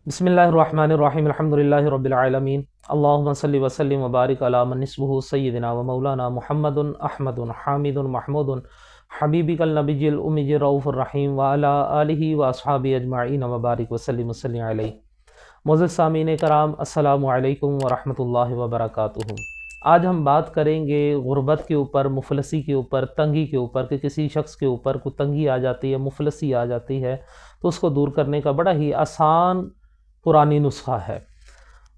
बिस्मिल्लाहिर्रहमानिर्रहीम अल्हम्दुलिल्लाहि रब्बिल आलमीन अल्लाहुम्मा सल्लि व सल्लिम व बारिक अला मन निस्बुहु सय्यिदिना व मौलाना मुहम्मदुन अहमदुन हामिदुन महमूदुन हबीबिकल नबिय्यिल उम्मिय्यिर रऊफुर रहीम व अला आलिहि व अस्हाबिहि अजमईन व बारिक व सल्लिम अलैहि। मुअज़्ज़िज़ सामीन कराम, अस्सलामु अलैकुम व रहमतुल्लाहि व बरकातुहू। आज हम बात करेंगे गुर्बत के ऊपर, मुफलसी के ऊपर, तंगी के ऊपर कि किसी शख्स के ऊपर को तंगी आ जाती है, मुफलसी आ जाती है, तो उसको दूर करने का बड़ा ही आसान पुरानी नुस्खा है।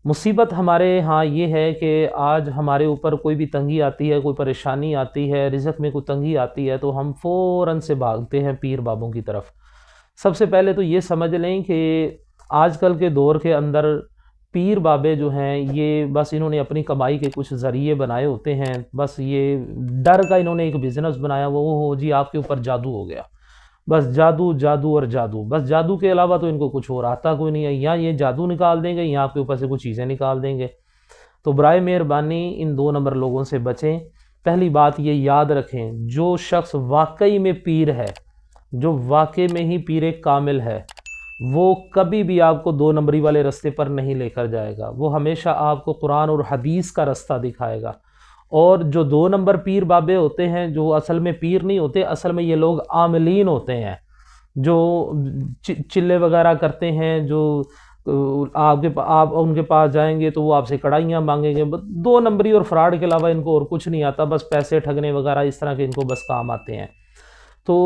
मुसीबत हमारे यहाँ ये है कि आज हमारे ऊपर कोई भी तंगी आती है, कोई परेशानी आती है, रिज़्क़ में कोई तंगी आती है, तो हम फ़ौरन से भागते हैं पीर बाबों की तरफ। सबसे पहले तो ये समझ लें कि आजकल के दौर के अंदर पीर बाबे जो हैं ये बस इन्होंने अपनी कमाई के कुछ ज़रिए बनाए होते हैं। बस ये डर का इन्होंने एक बिज़नेस बनाया, वो हो जी आपके ऊपर जादू हो गया, बस जादू जादू और जादू, बस जादू के अलावा तो इनको कुछ और आता कोई नहीं है। या ये जादू निकाल देंगे या आपके ऊपर से कुछ चीज़ें निकाल देंगे। तो बराए मेहरबानी इन 2 नंबर लोगों से बचें। पहली बात ये याद रखें, जो शख्स वाकई में पीर है, जो वाकई में ही पीर कामिल है, वो कभी भी आपको 2 नंबरी वाले रास्ते पर नहीं लेकर जाएगा। वो हमेशा आपको कुरान और हदीस का रास्ता दिखाएगा। और जो 2 नंबर पीर बाबे होते हैं, जो असल में पीर नहीं होते, असल में ये लोग आमिलीन होते हैं, जो चिल्ले वगैरह करते हैं, जो आप उनके पास जाएंगे तो वो आपसे कड़ाइयाँ मांगेंगे। 2 नंबरी और फ्रॉड के अलावा इनको और कुछ नहीं आता, बस पैसे ठगने वगैरह इस तरह के इनको बस काम आते हैं। तो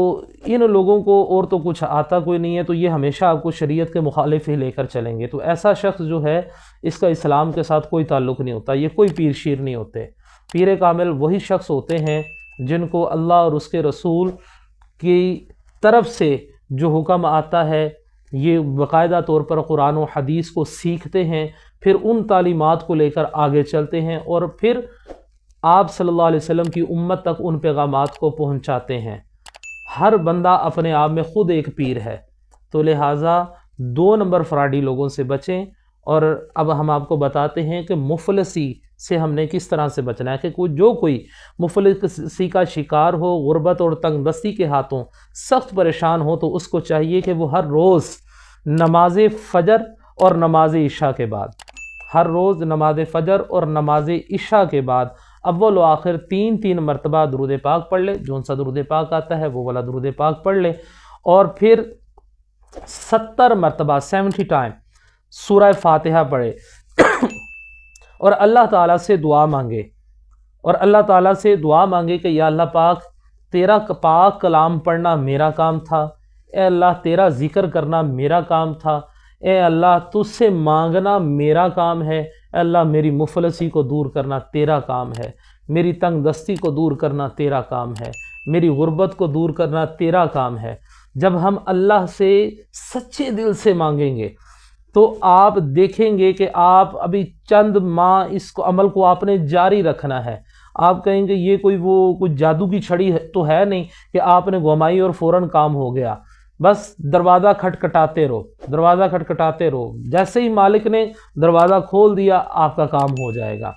इन लोगों को और तो कुछ आता कोई नहीं है, तो ये हमेशा आपको शरीयत के मुखालिफ ही लेकर चलेंगे। तो ऐसा शख्स जो है, इसका इस्लाम के साथ कोई ताल्लुक़ नहीं होता, ये कोई पीर शीर नहीं होते। पीर कामिल वही शख्स होते हैं जिनको अल्लाह और उसके रसूल की तरफ से जो हुक्म आता है, ये बाकायदा तौर पर कुरान और हदीस को सीखते हैं, फिर उन तालीमात को लेकर आगे चलते हैं और फिर आप सल्लल्लाहु अलैहि वसल्लम की उम्मत तक उन पैगामात को पहुंचाते हैं। हर बंदा अपने आप में ख़ुद एक पीर है, तो लिहाजा 2 नंबर फ्राडी लोगों से बचें। और अब हम आपको बताते हैं कि मुफलसी से हमने किस तरह से बचना है। कि कोई मुफलसी का शिकार हो, गुर्बत और तंगदस्ती के हाथों सख्त परेशान हो, तो उसको चाहिए कि वो हर रोज़ नमाज फ़जर और नमाज इशा के बाद, हर रोज़ नमाज फ़जर और नमाज इशा के बाद अव्वल व आखिर 3-3 मरतबा दुरूद पाक पढ़ ले। जो सा दुरूद पाक आता है वो वाला दुरूद पाक पढ़ ले, और फिर 70 मरतबा 70 टाइम सूरह फातिहा पढ़े और अल्लाह ताला से दुआ मांगे। और अल्लाह ताला से दुआ मांगे कि या अल्लाह पाक, तेरा पाक कलाम पढ़ना मेरा काम था, ए अल्लाह तेरा ज़िक्र करना मेरा काम था, ए अल्लाह तुझसे मांगना मेरा काम है, ए अल्लाह मेरी मुफलसी को दूर करना तेरा काम है, मेरी तंग दस्ती को दूर करना तेरा काम है, मेरी गुर्बत को दूर करना तेरा काम है। जब हम अल्लाह से सच्चे दिल से मांगेंगे तो आप देखेंगे कि आप अभी चंद माह इसको अमल को आपने जारी रखना है। आप कहेंगे ये कोई जादू की छड़ी तो है नहीं कि आपने घुमाई और फ़ौरन काम हो गया। बस दरवाज़ा खटखटाते रहो, दरवाज़ा खटखटाते रहो, जैसे ही मालिक ने दरवाज़ा खोल दिया आपका काम हो जाएगा।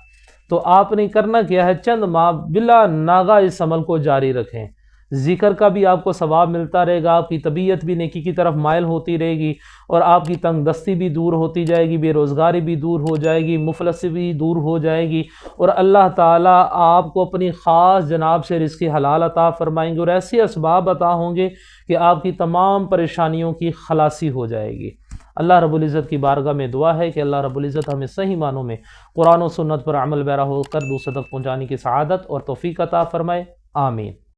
तो आपने करना क्या है, चंद माह बिला नागा इस अमल को जारी रखें। ज़िक्र का भी आपको सवाब मिलता रहेगा, आपकी तबीयत भी नेकी की तरफ माइल होती रहेगी, और आपकी तंग दस्ती भी दूर होती जाएगी, बेरोज़गारी भी दूर हो जाएगी, मुफलसी भी दूर हो जाएगी, और अल्लाह ताला आपको अपनी ख़ास जनाब से रिज़्क़ हलाल अता फ़रमाएंगे, और ऐसे असबाब अता होंगे कि आपकी तमाम परेशानियों की खलासी हो जाएगी। अल्लाह रब्बुल इज़्ज़त की बारगाह में दुआ है कि अल्लाह रब्बुल इज़्ज़त हमें सही मानों में कुरान और सुन्नत पर अमल पैरा होकर दूसरों तक पहुँचाने की सआदत और तौफ़ीक़ अता फ़रमाए। आमीन।